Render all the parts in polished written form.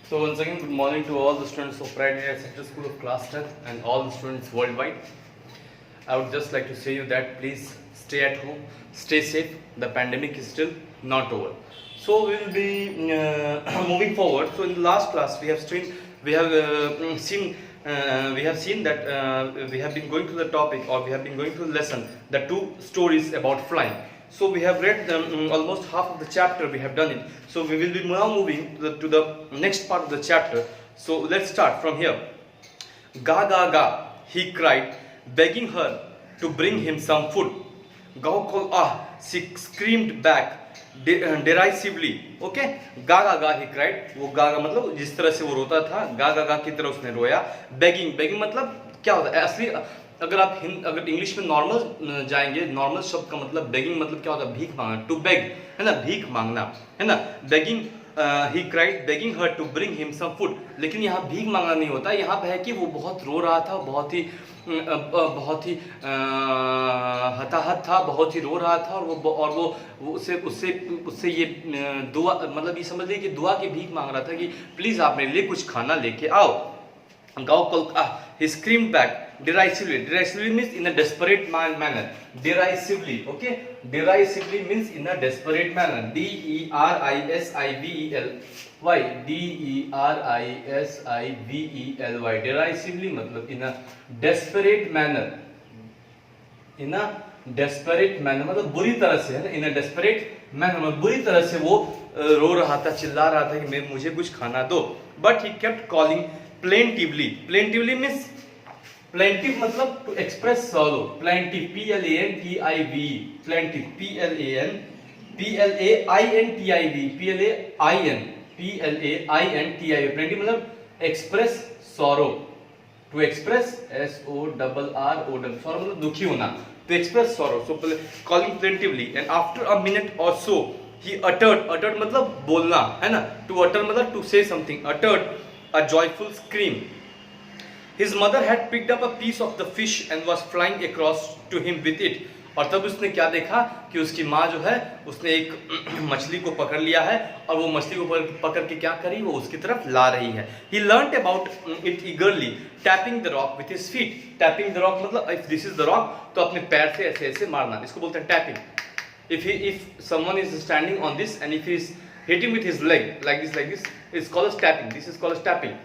So once again, good morning to all the students of Pride Area Sector School of Class 10 and all the students worldwide. I would just like to say you that please stay at home, stay safe. The pandemic is still not over. So we will be moving forward. So in the last class, we have seen that we have been going through the topic, or we have been going through the lesson, the two stories about flying. So we have read almost half of the chapter. We have done it. So we will be now moving to the next part of the chapter. So let's start from here. Ga ga ga, he cried, begging her to bring him some food. Gao called ah, she screamed back derisively. Okay, गा गा गा he cried. वो गा गा मतलब जिस तरह से वो रोता था, गा गा गा की तरह उसने रोया. Begging, begging मतलब क्या होता है असली, अगर इंग्लिश में नॉर्मल जाएंगे, नॉर्मल शब्द का मतलब बेगिंग मतलब क्या होता है, भीख मांगना. टू बेग है ना, भीख मांगना है ना. Begging, he cried begging her to bring him some food. लेकिन यहाँ भीख मांगना नहीं होता, यहाँ पे है कि वो बहुत रो रहा था, बहुत ही हताहत था, बहुत ही रो रहा था. और वो उससे ये दुआ मतलब ये समझ लीजिए कि दुआ की भीख मांग रहा था कि प्लीज आप मेरे लिए कुछ खाना लेके आओ. Gao called ah, he screamed back derisively. Derisively means in a desperate manner. Derisively, okay? Derisively means in a desperate manner. D-E-R-I-S-I-V-E-L-Y. D-E-R-I-S-I-V-E-L-Y. Derisively मतलब in a desperate manner. In a desperate manner मतलब बुरी तरह से है ना. In a desperate manner मतलब बुरी तरह से वो रो रहा था, चिल्ला रहा था कि मुझे कुछ खाना दो. But he kept calling plaintively. Plaintively means plaintive मतलब to express sorrow. Plaintive, P-L-A-N-T-I-V-E. Plaintive, P-L-A-I-N-T-I-V. P-L-A-I-N-T-I-V. Plaintive मतलब express sorrow. To express S-O-R-R-O-W. Sorrow मतलब दुखी होना. To express sorrow. So calling plaintively, and after a minute or so, he uttered मतलब बोलना है ना. To utter मतलब to say something. Uttered a joyful scream. His mother had picked up a piece of the fish and was flying across to him with it. और तब उसने क्या देखा कि उसकी माँ जो है उसने एक मछली को पकड़ लिया है और वो मछली को पकड़ के क्या करी, वो उसकी तरफ ला रही है. He learnt about it eagerly, tapping the rock with his feet. Tapping the rock मतलब if this is the rock तो अपने पैर से ऐसे ऐसे मारना, इसको बोलते हैं tapping. If someone is standing on this and if he is hitting with his leg like this, it's called as tapping. This is called as tapping.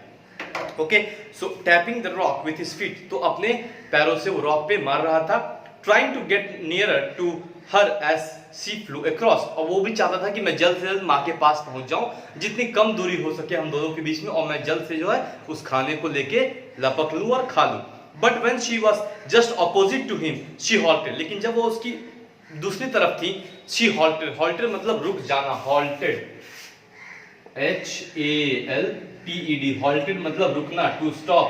Okay, so tapping the rock with his feet. तो अपने पैरों से वो rock पे मार रहा था. Trying to get nearer to her as she flew across. और वो भी चाहता था कि मैं जल्द से जल्द माँ के पास पहुंच जाऊं, जितनी कम दूरी हो सके हम दोनों के बीच में, और मैं जल्द से जो है उस खाने को लेके लपक लूं और खा लूं. But when she was just opposite to him, she halted. लेकिन जब वो उसकी दूसरी तरफ थी, she halted. Halted मतलब रुक जाना. Halted, H-A-L-T-E-D. Halted मतलब रुकना. To stop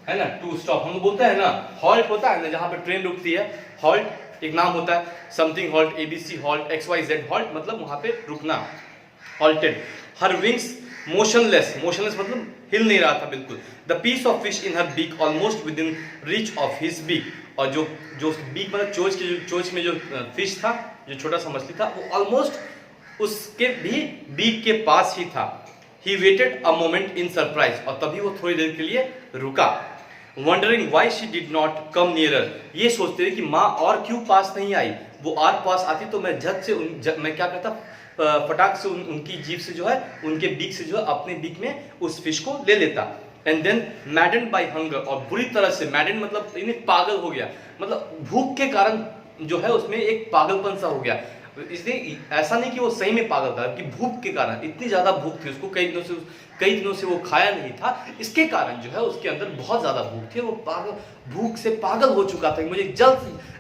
है ना. To stop हम बोलते हैं ना, halt होता है ना जहाँ पे ट्रेन रुकती है. halt एक नाम होता है. Something halt, ABC halt, XYZ halt मतलब वहाँ पे रुकना. Halted. Her wings motionless. Motionless मतलब हिल नहीं रहा था बिल्कुल. The piece of fish in her beak almost within reach of his beak. और जो बीक मतलब चोंच में जो फिश था, जो छोटा सा मछली था, वो ऑलमोस्ट उसके भी बीक के पास ही था. He waited a moment in surprise. और तभी वो थोड़ी देर के लिए रुका. Wondering why she did not come nearer. ये सोचते हुए कि माँ और क्यों पास नहीं आई. वो और पास आती तो मैं मैं क्या करता, फटाक से उनकी जीभ से जो है, उनके बीक से जो है अपने बीक में उस फिश को ले लेता. And then maddened by hunger. और बुरी तरह से, maddened मतलब इन्हें पागल हो गया, मतलब भूख के कारण जो है उसमें एक पागलपन सा हो गया. इसलिए ऐसा नहीं कि वो सही में पागल था, कि भूख के कारण, इतनी ज्यादा भूख थी उसको, कई दिनों से वो खाया नहीं था, इसके कारण जो है उसके अंदर बहुत ज्यादा भूख थी. वो भूख से पागल हो चुका था कि मुझे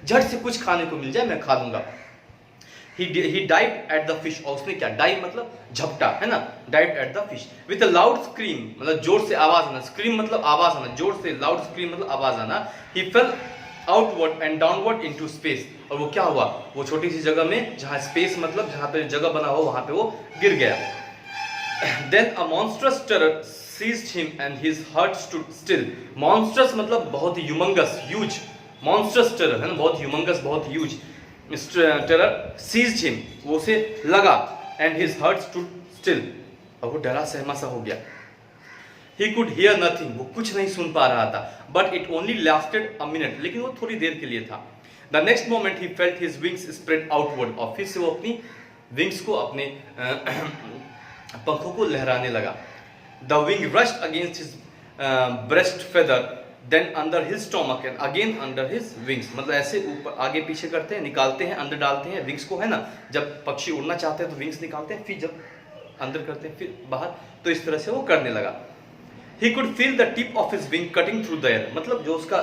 झट से कुछ खाने को मिल जाए, मैं खा लूंगा. He dived at the fish. और उसने क्या, dive मतलब झपटा है ना. dived at the fish with a loud scream मतलब जोर से आवाज आना. scream मतलब आवाज आना, जोर से. loud scream मतलब आवाज आना. He fell outward and downward into space. और वो क्या हुआ, वो छोटी सी जगह में, जहाँ स्पेस मतलब जहाँ पे जगह बना हो, वहां पे वो गिर गया. Then a monstrous terror seized him and his heart stood still. Monstrous मतलब बहुत ही humongous, huge. monstrous terror है ना, बहुत humongous, बहुत huge. terror seized him. वो उसे लगा. And his heart stood still. और वो डरा सहमा सा हो गया. ही कुड हियर नथिंग, वो कुछ नहीं सुन पा रहा था, but it only lasted a minute, लेकिन वो थोड़ी देर के लिए था। The next moment he felt his wings spread outward, और फिर से वो अपनी विंग्स को, अपने पंखों को लहराने लगा। The wing rushed against his breast feather, then under his stomach and again under his wings, मतलब ऐसे ऊपर आगे पीछे करते हैं, निकालते हैं, अंदर डालते हैं विंग्स को, है ना, जब पक्षी उड़ना चाहते हैं तो विंग्स निकालते हैं, फिर जब अंदर करते हैं फिर बाहर, तो इस तरह से वो करने लगा। He could feel the tip of his wing cutting through the air, मतलब जो उसका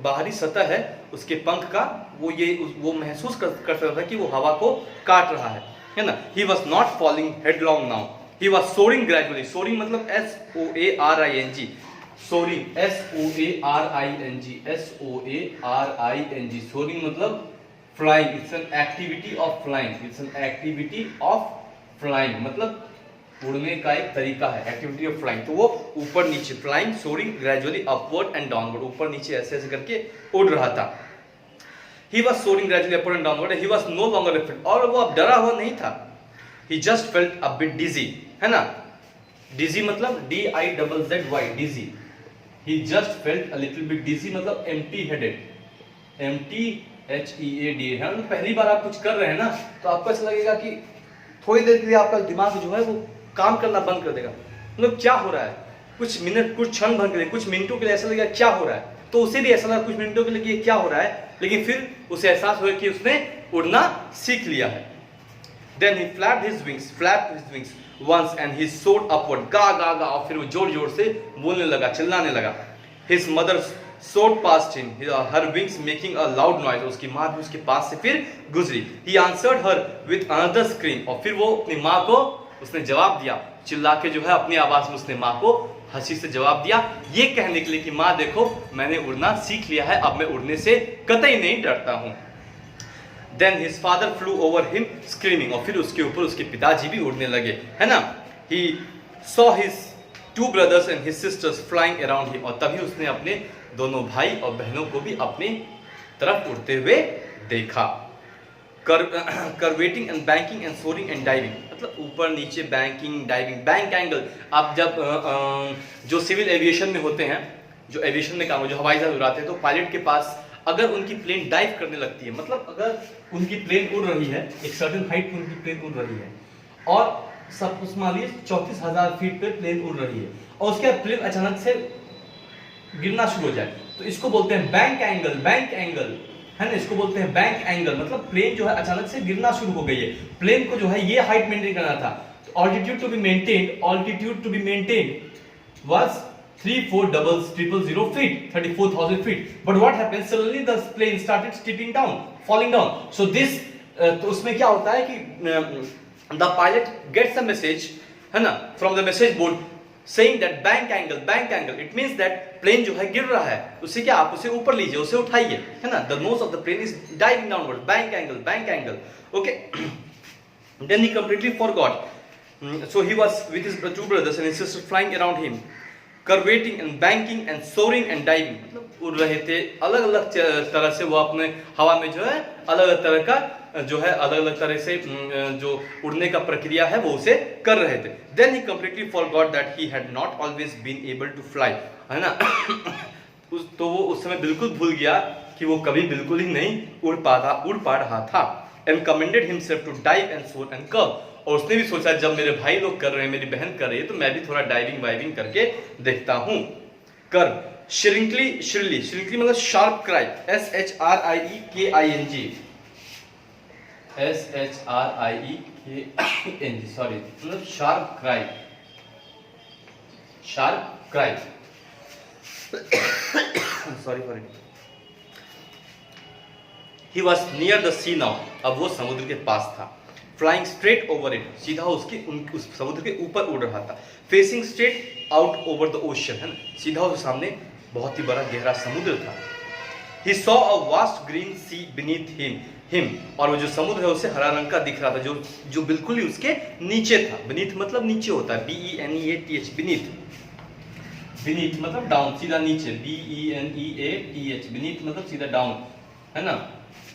बाहरी सतह है उसके पंख का, वो महसूस कर सकता था कि वो हवा को काट रहा है ना। He was not falling headlong now, he was soaring gradually, soaring मतलब S-O-A-R-I-N-G, soaring S-O-A-R-I-N-G, S-O-A-R-I-N-G, soaring मतलब flying, it's an activity of flying, it's an activity of flying, मतलब उड़ने का एक तरीका है, एक्टिविटी ऑफ फ्लाइंग। तो वो ऊपर नीचे, flying, soaring gradually upward and downward, ऊपर नीचे ऐसे ऐसे करके उड़ रहा था। He was soaring gradually upward and downward, he was no longer afraid, और वो अब डरा हुआ नहीं था। He just felt a bit dizzy, है ना, डिजी मतलब D-I-Z-Z-Y, dizzy. He just felt a little bit dizzy मतलब एम्प्टी हेडेड, MTHEAD, है ना। पहली बार आप कुछ कर रहे हैं ना, तो आपको ऐसा लगेगा कि थोड़ी देर के लिए आपका दिमाग जो है वो काम करना बंद कर देगा, मतलब क्या हो रहा है, कुछ मिनट, कुछ क्षण भर के लिए, कुछ मिनटों के लिए ऐसा लगेगा क्या हो रहा है, तो उसे भी ऐसा लगा कुछ मिनटों के लिए कि क्या हो रहा है, लेकिन फिर उसे एहसास हुआ कि उसने उड़ना सीख लिया है। Then he flapped his wings once and he soared upward, गा गा गा, और फिर वो जोर जोर से बोलने लगा, चिल्लाने लगा। His mother soared past him, her wings making a loud noise, उसकी माँ भी उसके पास से फिर गुजरी। He answered her with another scream, और फिर वो अपनी माँ को उसने जवाब दिया, चिल्ला के जो है अपनी आवाज में उसने माँ को हंसी से जवाब दिया, ये कहने के लिए कि माँ देखो मैंने उड़ना सीख लिया है, अब मैं उड़ने से कतई नहीं डरता हूँ। Then his father flew over him screaming, और फिर उसके ऊपर उसके पिताजी भी उड़ने लगे, है ना। He saw his 2 brothers and his sisters flying around him, और तभी उसने अपने दोनों भाई और बहनों को भी अपनी तरफ उड़ते हुए देखा। Curveting and banking and soaring and diving, मतलब ऊपर नीचे, बैंकिंग, डाइविंग, बैंक एंगल। आप जब जो सिविल एविएशन में होते हैं, जो एविएशन में काम, जो हवाई जहाज उड़ाते हैं, तो पायलट के पास अगर उनकी प्लेन डाइव करने लगती है, मतलब अगर उनकी प्लेन उड़ रही है, एक सर्टेन हाइट पर उनकी प्लेन उड़ रही है, और सब कुछ मान लीजिए 34,000 फीट पे प्लेन उड़ रही है, और उसके बाद प्लेन अचानक से गिरना शुरू हो जाए, तो इसको बोलते हैं बैंक एंगल, बैंक एंगल, है ना, इसको बोलते हैं बैंक एंगल। मतलब प्लेन जो है अचानक से गिरना शुरू हो गई है, प्लेन को जो है ये हाइट मेंटेन करना था, altitude to be maintained was 34,000 feet, 34,000 feet, but what happened, suddenly the plane started tipping down, falling down, so this तो उसमें क्या होता है कि the pilot gets a message, है ना, from the message board saying that bank angle, it means that plane जो है गिर रहा है, उससे क्या, आप उसे ऊपर लीजिए, उसे उठाइए, है ना, the nose of the plane is diving downward, bank angle, okay. Then he completely forgot, so he was with his 2 brothers and his sister flying around him, curvating and banking and soaring and diving, मतलब उड़ रहे थे अलग अलग तरह से, वो अपने हवा में जो है अलग अलग तरह का जो है, अलग अलग तरह से जो उड़ने का प्रक्रिया है वो उसे कर रहे थे। Then he completely forgot that he had not always been able to fly, है ना। तो वो उस समय बिल्कुल भूल गया कि वो कभी बिल्कुल ही नहीं उड़ पा रहा था। And commended himself to dive and soar and curve, और उसने भी सोचा जब मेरे भाई लोग कर रहे हैं, मेरी बहन कर रही है, तो मैं भी थोड़ा डाइविंग वाइविंग करके देखता हूँ। कर्व, श्रिंकली मतलब शार्प क्राई, SHRIEKING, सॉरी, मतलब sharp cry, sorry for it. He was near the sea now, अब वो समुद्र के पास था। Flying straight over it, सीधा उस समुद्र के ऊपर उड़ रहा था। Facing straight out over the ocean, है ना, सीधा उसके सामने बहुत ही बड़ा गहरा समुद्र था। He saw a vast green sea beneath him, और वो जो समुद्र है उसे हरा रंग का दिख रहा था, जो बिल्कुल ही उसके नीचे था। Beneath मतलब नीचे होता है, BENEATH, beneath मतलब डाउन, सीधा नीचे, BENEATH, beneath मतलब सीधा डाउन, है ना,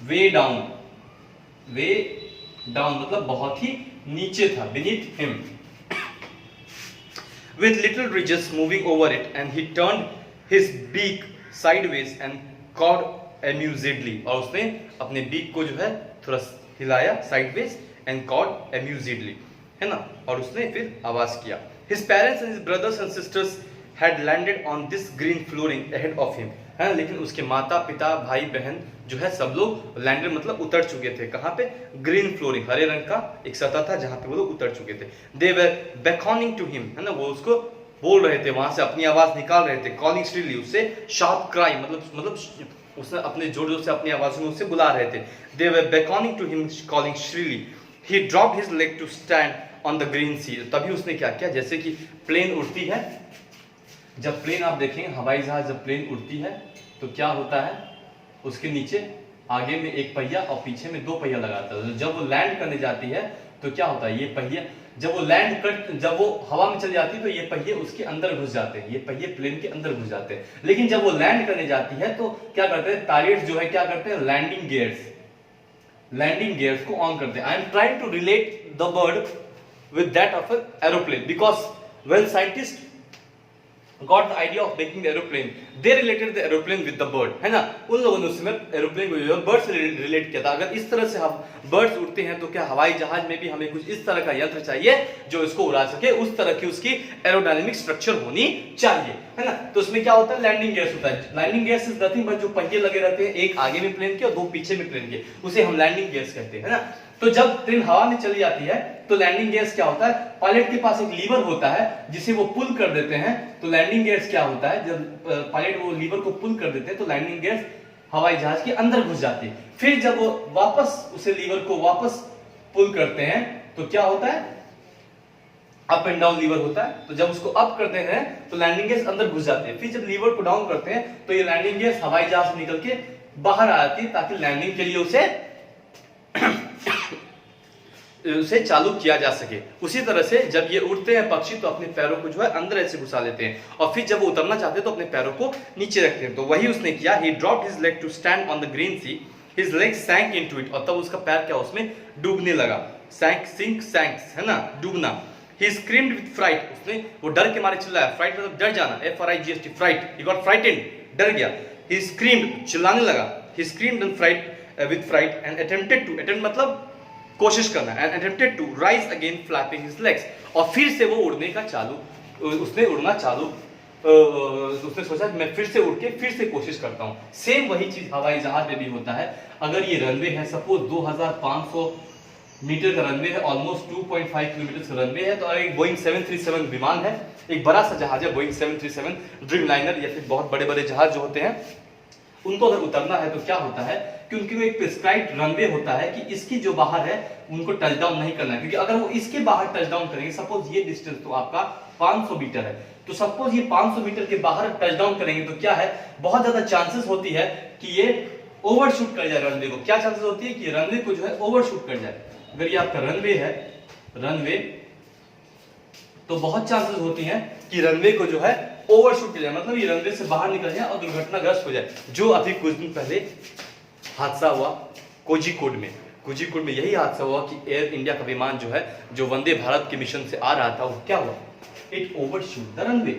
वे डाउन मतलब बहुत ही नीचे था, beneath him। with little ridges moving over it, and he turned his beak sideways and cawed amusedly. और उसने अपने बीक को जो है थोड़ा हिलाया sideways and cawed amusedly, है ना, और उसने फिर आवाज किया. His parents and his brothers and sisters had landed on this green flooring ahead of him, है, लेकिन उसके माता पिता भाई बहन जो है सब लोग लैंडेड मतलब उतर चुके थे. कहाँ पे? ग्रीन फ्लोरिंग, हरे रंग का एक सतह था जहाँ पे वो लोग उतर चुके थे. They were beckoning to him, है ना, वो उसको बोल रहे थे, वहां से अपनी आवाज निकाल रहे थे. Calling shrilly, उससे sharp cry मतलब उसने अपने जोर जोर से अपनी आवाज में उससे बुला रहे थे. They were beckoning to him, calling shrilly. He dropped his leg to stand on the green sea. तभी उसने क्या किया, जैसे कि प्लेन उड़ती है, जब प्लेन आप देखेंगे हवाई जहाज जब प्लेन उड़ती है तो क्या होता है, उसके नीचे आगे में एक पहिया और पीछे में दो पहिया लगाता है. जब वो लैंड करने जाती है तो क्या होता है, ये पहिया जब वो हवा में चली जाती है तो ये पहिए उसके अंदर घुस जाते हैं, ये पहिए प्लेन के अंदर घुस जाते हैं. लेकिन जब वो लैंड करने जाती है तो क्या करते हैं, पायलट्स जो है क्या करते हैं, लैंडिंग गियर्स को ऑन करते हैं. I am trying to relate the word with that of an aeroplane, because when scientists got the idea of making the aeroplane, they related the aeroplane with the bird, है ना. उन लोगों ने उसमें aeroplane को जो बर्ड से relate किया था. अगर इस तरह से हम बर्ड्स उड़ते हैं तो क्या हवाई जहाज में भी हमें कुछ इस तरह का यंत्र चाहिए जो इसको उड़ा सके, उस तरह की उसकी एरोडायनेमिक स्ट्रक्चर होनी चाहिए, है ना. तो उसमें क्या होता है, लैंडिंग गियर्स होता है. Landing gears is nothing but जो पहिए लगे रहते हैं, एक आगे में प्लेन के और दो पीछे में प्लेन के, उसे हम लैंडिंग गियर्स कहते हैं, है ना. तो जब ट्रेन हवा में चली जाती है तो लैंडिंग गियर्स क्या होता है, पायलट के पास एक लीवर होता है जिसे वो पुल कर देते हैं. तो लैंडिंग गियर्स क्या होता है, जब पायलट वो लीवर को पुल कर देते हैं तो लैंडिंग गियर्स हवाई जहाज के अंदर घुस जाती है. फिर जब वो वापस उसे लीवर को वापस पुल करते हैं तो क्या होता है, अप एंड डाउन लीवर होता है. तो जब उसको अप करते हैं तो लैंडिंग गियर्स अंदर घुस जाते हैं. फिर जब लीवर को डाउन करते हैं तो ये लैंडिंग गियर्स हवाई जहाज से निकल के बाहर आ जाती है ताकि लैंडिंग के लिए उसे चालू किया जा सके. उसी तरह से जब ये उड़ते हैं पक्षी तो अपने पैरों को जो है अंदर ऐसे घुसा लेते हैं और फिर जब वो उतरना चाहते हैं तो अपने पैरों को नीचे रखते हैं. तो वही उसने किया. He dropped his leg to stand on the green sea. His legs sank into it. और तब उसका पैर क्या उसमें डूबने लगा. sank है ना, डूबना. He screamed with fright. उसने वो डर के मारे चिल्लाया. fright मतलब डर जाना, FRIGHT, fright. He got frightened, डर गया. He screamed, चिल्लाने लगा. He screamed with fright and attempt मतलब कोशिश करना, and attempted to rise again flapping his legs. और फिर से वो उड़ने का उसने उड़ना चालू उसने सोचा कि मैं फिर से उड़ के फिर से कोशिश करता हूँ. सेम वही चीज हवाई जहाज में भी होता है. अगर ये रनवे है, सपोज 2500 मीटर का रनवे है, ऑलमोस्ट 2.5 किलोमीटर का रनवे है, तो एक बोइंग 737 विमान है, एक बड़ा सा जहाज है बोइंग 737 ड्रीम लाइनर या फिर बहुत बड़े बड़े जहाज जो होते हैं, उनको अगर उतरना है तो क्या होता है कि उनके एक प्रिस्क्राइब्ड रनवे होता है कि इसकी जो बाहर है उनको टच डाउन नहीं करना है. क्योंकि अगर वो इसके बाहर टच डाउन करेंगे, सपोज ये डिस्टेंस तो आपका 500 मीटर है, तो सपोज ये 500 मीटर के बाहर टच डाउन करेंगे तो क्या है, बहुत ज्यादा चांसेस होती है कि ये ओवरशूट कर जाए रनवे को. क्या चांसेस होती है कि रनवे को जो है ओवरशूट कर जाए. अगर ये आपका रनवे है, रनवे, तो बहुत चांसेस होती हैं कि रनवे को जो है ओवरशूट कर जाए, मतलब ये रनवे से बाहर निकल जाए और दुर्घटनाग्रस्त हो जाए. जो अभी कुछ दिन पहले हादसा हुआ कोझिकोड में यही हादसा हुआ कि एयर इंडिया का विमान जो है, जो वंदे भारत के मिशन से आ रहा था, वो क्या हुआ, it overshoot the runway.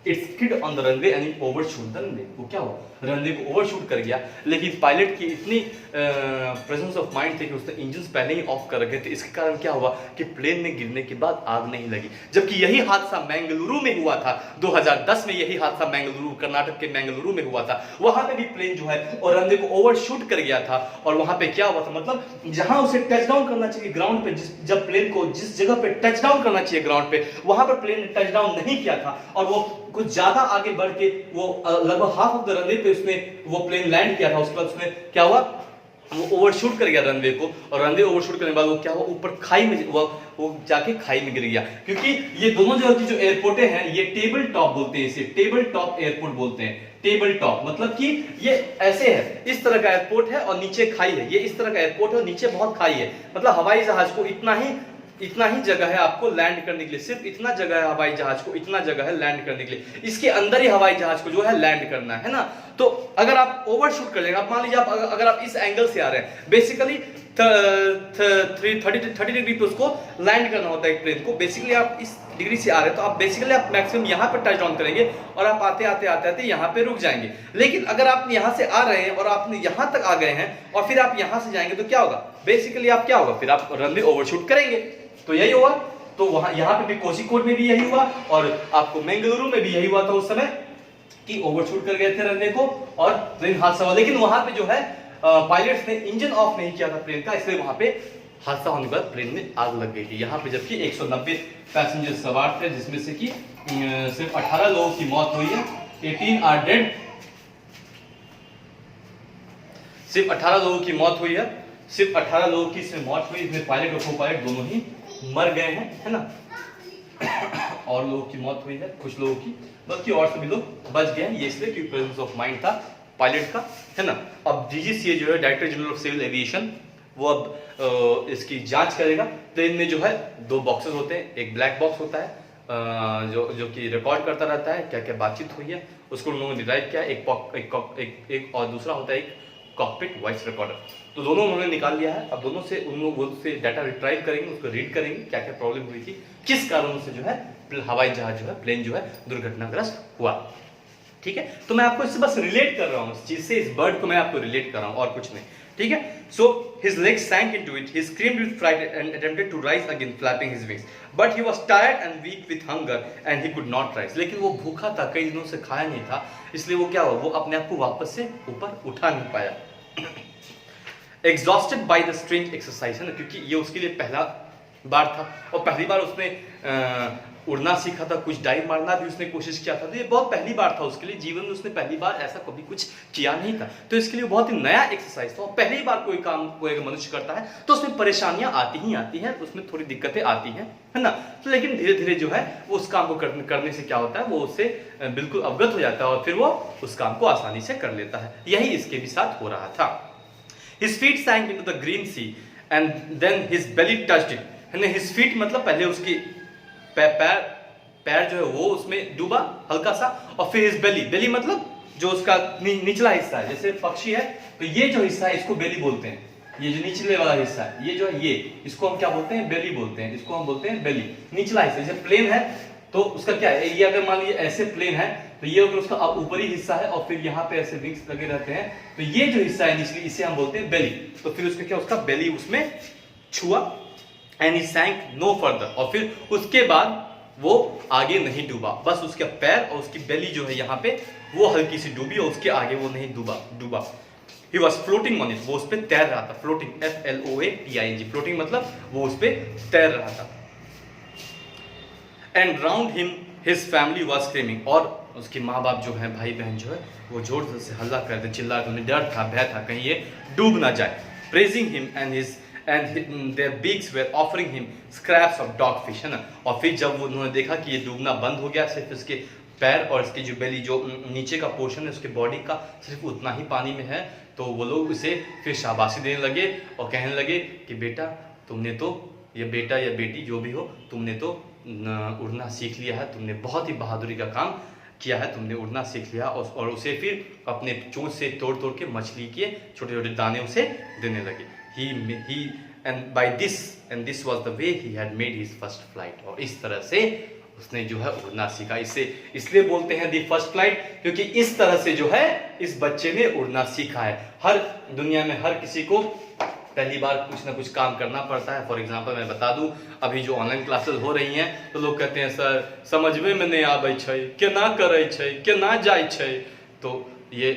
It skid on the runway and it overshoot the runway. वो क्या हुआ, रनवे को ओवरशूट कर गया. लेकिन पायलट की इतनी प्रेजेंस ऑफ माइंड थी कि उसने इंजन्स पहले ही ऑफ कर रखे थे. इसके कारण क्या हुआ कि प्लेन में गिरने के बाद आग नहीं लगी. जबकि यही हादसा बेंगलुरु में हुआ था 2010 में. यही हादसा कर्नाटक के बेंगलुरु में हुआ था. वहां पे भी प्लेन जो है और रनवे को ओवरशूट कर गया था. और वहां पे क्या हुआ था, मतलब जहां उसे टच डाउन करना चाहिए ग्राउंड पे, जब प्लेन को जिस जगह पे टच डाउन करना चाहिए ग्राउंड पे, वहां पर प्लेन ने टच डाउन नहीं किया था और वो कुछ ज्यादा आगे बढ़ के वो लगभग हाफ ऑफ द रनवे पे उसने वो प्लेन लैंड किया था. उसके बाद उसने क्या हुआ, वो ओवरशूट कर गया रनवे को. और रनवे ओवरशूट करने के बाद वो क्या हुआ, ऊपर खाई में वो जाके खाई में गिर गया. क्योंकि ये दोनों जगह की जो एयरपोर्टें हैं, ये टेबल टॉप बोलते हैं, इसे टेबल टॉप एयरपोर्ट बोलते हैं. टेबल टॉप मतलब कि ये ऐसे है, इस तरह का एयरपोर्ट है और नीचे खाई है. ये इस तरह का एयरपोर्ट है और नीचे बहुत खाई है. मतलब हवाई जहाज को इतना ही जगह है आपको लैंड करने के लिए. सिर्फ इतना जगह है हवाई जहाज को, इतना जगह है लैंड करने के लिए. इसके अंदर ही हवाई जहाज को जो है लैंड करना है ना. तो अगर आप ओवरशूट कर लेंगे, आप मान लीजिए अगर आप इस एंगल से आ रहे हैं, बेसिकली 30 डिग्री पे उसको लैंड करना होता है एक प्लेन को. बेसिकली आप इस डिग्री से आ रहे हैं तो आप बेसिकली आप मैक्सिमम यहाँ पर टच डाउन करेंगे और आप आते आते आते आते यहाँ पे रुक जाएंगे। लेकिन अगर आप यहाँ से आ रहे हैं और आपने यहाँ तक आ गए हैं और फिर आप यहाँ से जाएंगे तो क्या होगा, बेसिकली आप क्या होगा, फिर आप रनवे ओवरशूट करेंगे। तो यही हुआ। तो वहां यहाँ पे भी कोझिकोड में भी यही हुआ और आपको बेंगलुरु में भी यही हुआ था उस समय कि ओवरशूट कर गए थे रनवे को और प्लेन हादसा हुआ। लेकिन वहां पे जो है पायलट्स ने इंजन ऑफ नहीं किया था प्लेन का, इसलिए वहां पे हादसा होने के बाद प्लेन में आग लग गई थी। यहाँ पे जबकि 190 पैसेंजर सवार थे जिसमें से कि सिर्फ 18 लोगों की मौत हुई है, 18 आर डेड। सिर्फ 18 लोगों की मौत हुई है, सिर्फ 18 लोगों की इसमें मौत हुई, इसमें पायलट और को पायलट दोनों ही मर गए हैं, है ना। और लोगों की मौत हुई है, कुछ लोगों की, बल्कि और सभी लोग बच गए हैं। ये इसलिए क्योंकि प्रेजेंस ऑफ माइंड था पायलट का, है ना। अब डीजीसीए जो है director general of civil aviation, वो अब इसकी जांच करेगा। प्लेन में जो है 2 बॉक्सेस होते हैं, एक ब्लैक बॉक्स होता है जो कि रिकॉर्ड करता रहता है क्या क्या बातचीत हुई है, उसको उन्होंने डिराइव किया। एक और दूसरा होता है एक कॉकपिट वॉइस रिकॉर्डर। तो दोनों उन्होंने निकाल लिया है। अब दोनों से उन लोग से डाटा रिट्राइव करेंगे, उसको रीड करेंगे क्या क्या प्रॉब्लम हुई थी, किस कारण से जो है हवाई जहाज जो है प्लेन जो है दुर्घटनाग्रस्त हुआ। ठीक है, तो मैं आपको इससे बस रिलेट कर रहा हूँ, इस चीज से, इस बर्ड को मैं आपको रिलेट कर रहा हूँ और कुछ नहीं। ठीक है, so his legs sank into it, he screamed with fright and attempted to rise again flapping his wings, but he was tired and weak with hunger and he could not rise। लेकिन वो भूखा था, कई दिनों से खाया नहीं था, इसलिए वो क्या हुआ, वो अपने आप को वापस से ऊपर उठा नहीं पाया। Exhausted by the strange exercise, है ना, क्योंकि ये उसके लिए पहला बार था और पहली बार उसने उड़ना सीखा था, कुछ डाइव मारना भी उसने कोशिश किया था, तो ये बहुत पहली बार था उसके लिए, जीवन में उसने पहली बार ऐसा कभी कुछ किया नहीं था, तो इसके लिए बहुत ही नया एक्सरसाइज था। और पहली बार कोई काम कोई मनुष्य करता है तो उसमें परेशानियां आती ही आती हैं, उसमें थोड़ी दिक्कतें आती हैं, है ना। तो लेकिन धीरे धीरे जो है वो उस काम को करने से क्या होता है, वो उससे बिल्कुल अवगत हो जाता है और फिर वो उस काम को आसानी से कर लेता है। यही इसके भी साथ हो रहा था। His feet sank into the green sea and then his belly touched it, है ना। His feet मतलब पहले उसकी पैर जो है वो उसमें डूबा हल्का सा, और फिर his belly मतलब जो उसका निचला हिस्सा है, जैसे पक्षी है तो ये जो हिस्सा है इसको बेली बोलते हैं, ये जो निचले वाला हिस्सा है ये जो है, ये इसको हम क्या बोलते हैं, बेली बोलते हैं, इसको हम बोलते हैं बेली। निचला हिस्सा जैसे प्लेन है तो उसका क्या है, ये अगर मान लीजिए ऐसे प्लेन है तो ये अगर उसका ऊपरी हिस्सा है और फिर यहाँ पे ऐसे विंग्स लगे रहते हैं, तो ये जो हिस्सा है निचली, इसे हम बोलते हैं बेली। तो फिर उसका क्या, उसका बेली उसमें छुआ, एंड ही सैंक नो फर्दर, और फिर उसके बाद वो आगे नहीं डूबा, बस उसका पैर और उसकी बेली जो है यहाँ पे वो हल्की सी डूबी और उसके आगे वो नहीं डूबा। He was floating on it, वो उस पे तैर रहा था। फ्लोटिंग, FLOATING, फ्लोटिंग मतलब वो उस पे तैर रहा था। And round him his family was screaming, और उसके माँ बाप जो हैं, भाई बहन जो है वो जोर जोर से हल्ला करते, चिल्ला रहे, उन्हें डर था, भय था कहीं ये डूब ना जाए। Praising him and their beaks were offering him scraps of dogfish, है ना। और फिर जब उन्होंने देखा कि ये डूबना बंद हो गया, सिर्फ इसके पैर और इसकी जो बेली, जो नीचे का पोर्शन है उसके बॉडी का सिर्फ उतना ही पानी में है, तो वो लोग उसे फिर शाबाशी देने लगे और कहने लगे कि बेटा तुमने तो, ये बेटा या बेटी जो भी हो, तुमने तो उड़ना सीख लिया है, तुमने बहुत ही बहादुरी का काम किया है, तुमने उड़ना सीख लिया। और उसे फिर अपने चोंच से तोड़ तोड़ के मछली के छोटे छोटे दाने उसे देने लगे। and this was the way he had made his first flight, और इस तरह से उसने जो है उड़ना सीखा। इसलिए बोलते हैं दी फर्स्ट फ्लाइट, क्योंकि इस तरह से जो है इस बच्चे ने उड़ना सीखा है। हर दुनिया में हर किसी को पहली बार कुछ ना कुछ काम करना पड़ता है। फॉर एग्जांपल मैं बता दूं, अभी जो ऑनलाइन क्लासेस हो रही हैं तो लोग कहते हैं सर समझवे में नहीं आबै छै, केना करै छै, केना जाइ छै। तो ये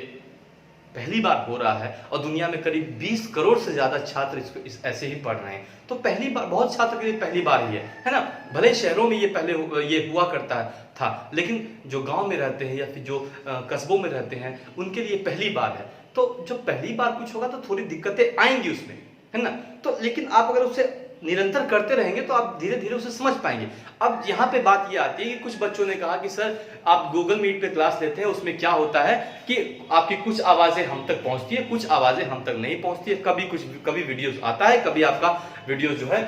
पहली बार हो रहा है और दुनिया में करीब 20 करोड़ से ज्यादा छात्र इसको ऐसे ही पढ़ रहे हैं। तो पहली बार, बहुत छात्र के लिए पहली बार ही है ना। भले शहरों में ये हुआ करता था, लेकिन जो गांव में रहते हैं या फिर जो कस्बों में रहते हैं उनके लिए पहली बार है। तो जब पहली बार कुछ होगा तो थोड़ी दिक्कतें आएंगी उसमें, है ना। तो लेकिन आप अगर उसे निरंतर करते रहेंगे तो आप धीरे धीरे उसे समझ पाएंगे। अब यहाँ पे बात ये आती है कि कुछ बच्चों ने कहा कि सर आप गूगल मीट पे क्लास लेते हैं, उसमें क्या होता है कि आपकी कुछ आवाजें हम तक पहुंचती है, कुछ आवाजें हम तक नहीं पहुंचती है, कभी वीडियोस आता है, कभी आपका वीडियो जो है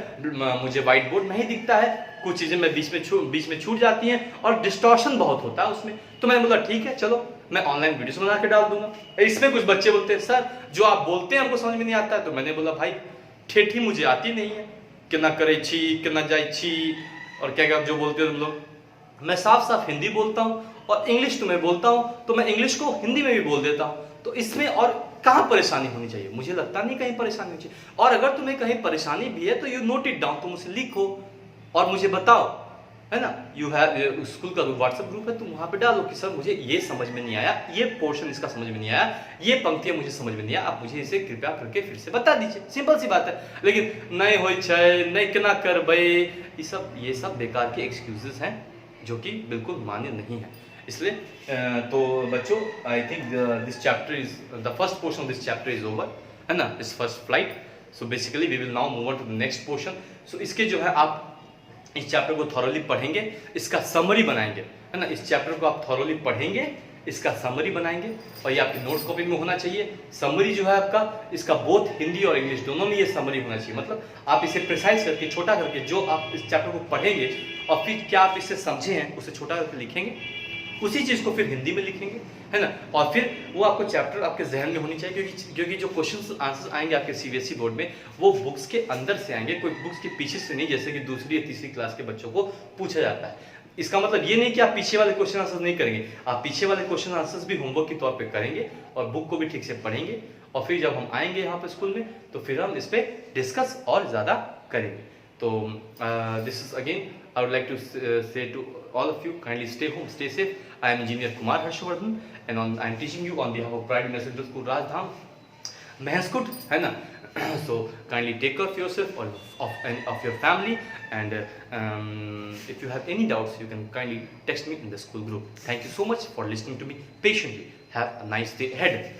मुझे व्हाइट बोर्ड नहीं दिखता है, कुछ चीजें मैं बीच में छूट जाती हैं और डिस्टॉर्शन बहुत होता है उसमें। तो मैंने बोला ठीक है चलो मैं ऑनलाइन वीडियोस बना के डाल दूंगा। इसमें कुछ बच्चे बोलते हैं सर जो आप बोलते हैं हमको समझ में नहीं आता है। तो मैंने बोला भाई ठेठी मुझे आती नहीं है, केना करे छी, केना जाय छी, और क्या क्या जो बोलते हो तुम लोग, मैं साफ साफ हिंदी बोलता हूँ और इंग्लिश तुम्हें बोलता हूँ, तो मैं इंग्लिश को हिंदी में भी बोल देता हूँ, तो इसमें और कहाँ परेशानी होनी चाहिए? मुझे लगता नहीं कहीं परेशानी होनी चाहिए। और अगर तुम्हें कहीं परेशानी भी है तो यू नोट इट डाउन, तुम उसे लिखो और मुझे बताओ, है ना। यू हैव स्कूल का व्हाट्सएप ग्रुप है, तुम वहां पे डालो कि सर मुझे ये समझ में नहीं आया, ये पोर्शन इसका समझ में नहीं आया, ये पंक्तियां मुझे समझ में नहीं आया, आप मुझे इसे कृपया करके फिर से बता दीजिए। सिंपल सी बात है। लेकिन नहीं हो नहीं केना कर बे, ये सब बेकार के एक्सक्यूजेस हैं जो कि बिल्कुल मान्य नहीं है। इसलिए तो बच्चों, I think this chapter is the first portion of this chapter is over, है ना, इस first flight. So basically we will now move on to the next portion. So इसके जो है आप इस चैप्टर को थॉरोली पढ़ेंगे, इसका समरी बनाएंगे, है ना। इस चैप्टर को आप थॉरोली पढ़ेंगे, इसका समरी बनाएंगे, और ये आपकी नोट्स कॉपी में होना चाहिए। समरी जो है आपका, इसका बोथ हिंदी और इंग्लिश दोनों में ये समरी होना चाहिए। मतलब आप इसे प्रिसाइज करके, छोटा करके, जो आप इस चैप्टर को पढ़ेंगे और फिर क्या आप इसे समझे हैं उसे छोटा करके लिखेंगे, उसी चीज को फिर हिंदी में लिखेंगे, है ना। और फिर वो आपको चैप्टर आपके जहन में होनी चाहिए, क्योंकि जो क्वेश्चन आंसर्स आएंगे आपके सीबीएसई बोर्ड में, वो बुक्स के अंदर से आएंगे, कोई बुक्स के पीछे से नहीं, जैसे कि दूसरी या तीसरी क्लास के बच्चों को पूछा जाता है। इसका मतलब ये नहीं कि आप पीछे वाले क्वेश्चन आंसर्स नहीं करेंगे, आप पीछे वाले क्वेश्चन आंसर्स भी होमवर्क के तौर पे करेंगे और बुक को भी ठीक से पढ़ेंगे, और फिर जब हम आएंगे यहाँ पे स्कूल में तो फिर हम इस पे डिस्कस और ज्यादा करेंगे। तो this is again I would like to say to all of you, kindly stay home, stay safe. I am Engineer Kumar Harshvardhan, and I am teaching you on behalf of Pride University School Rajdham, Mahenskut, है ना। So kindly take care of yourself and of your family, and if you have any doubts, you can kindly text me in the school group. Thank you so much for listening to me patiently. Have a nice day ahead.